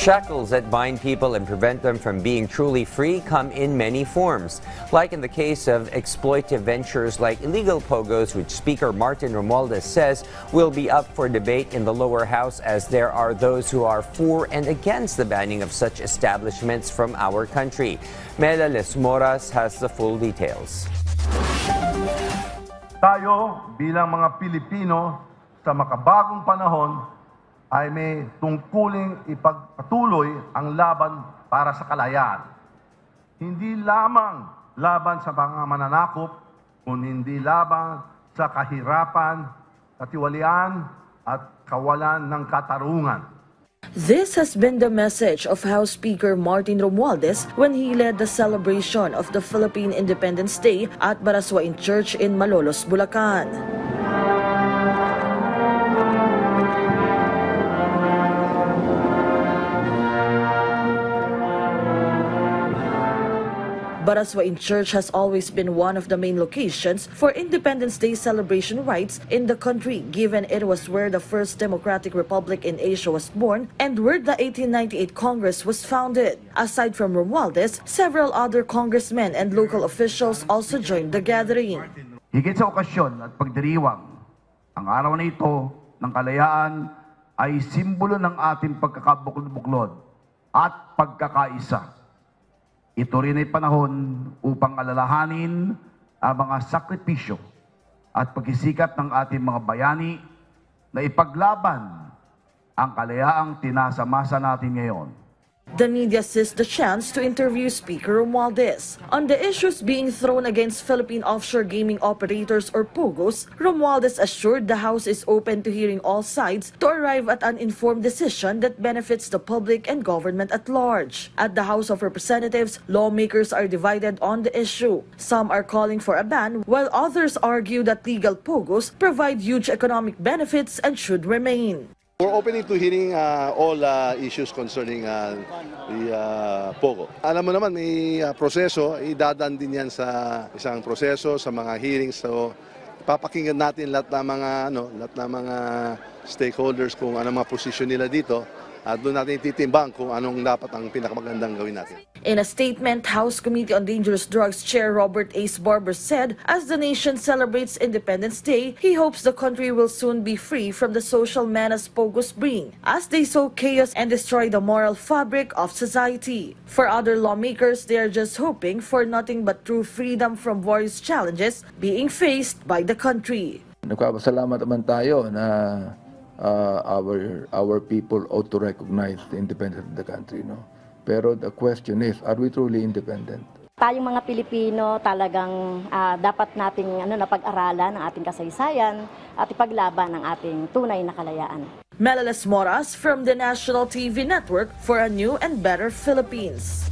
Shackles that bind people and prevent them from being truly free come in many forms, like in the case of exploitive ventures like illegal pogos, which Speaker Martin Romualdez says will be up for debate in the lower house, as there are those who are for and against the banning of such establishments from our country. Mela Lesmoras has the full details. Tayo bilang mga Pilipino sa makabagong panahon ay may tungkuling ipagpatuloy ang laban para sa kalayaan. Hindi lamang laban sa mga mananakop, kundi laban sa kahirapan, katiwalian at kawalan ng katarungan. This has been the message of House Speaker Martin Romualdez when he led the celebration of the Philippine Independence Day at Baraswain Church in Malolos, Bulacan. Baraswain Church has always been one of the main locations for Independence Day celebration rites in the country, given it was where the first democratic republic in Asia was born and where the 1898 Congress was founded. Aside from Romualdez, several other congressmen and local officials also joined the gathering. Higit sa okasyon at pagdiriwang, ang araw na ito ng kalayaan ay simbolo ng ating pagkakabuklod at pagkakaisa. Ito rin ay panahon upang alalahanin ang mga sakripisyo at pagsisikap ng ating mga bayani na ipaglaban ang kalayaang tinasa-masa natin ngayon. The media seized the chance to interview Speaker Romualdez. On the issues being thrown against Philippine offshore gaming operators or POGOs, Romualdez assured the House is open to hearing all sides to arrive at an informed decision that benefits the public and government at large. At the House of Representatives, lawmakers are divided on the issue. Some are calling for a ban, while others argue that legal POGOs provide huge economic benefits and should remain. We're opening to hearing all issues concerning the POGO. Alam mo naman, may proseso, idadaan din yan sa isang proseso, sa mga hearings. So, papakinggan natin lahat ng mga stakeholders kung anong mga posisyon nila dito. At doon natin titimbang kung anong dapat ang pinakamagandang gawin natin. In a statement, House Committee on Dangerous Drugs Chair Robert Ace Barber said, as the nation celebrates Independence Day, he hopes the country will soon be free from the social menace POGOs bring, as they sow chaos and destroy the moral fabric of society. For other lawmakers, they are just hoping for nothing but true freedom from various challenges being faced by the country. Nagpapasalamat naman tayo na our people ought to recognize the independence of the country, no? Pero the question is, are we truly independent? Tayong mga Pilipino talagang dapat nating napag-aralan ang ating kasaysayan at ipaglaban ang ating tunay na kalayaan. Mela Lesmoras from the National TV Network for a New and Better Philippines.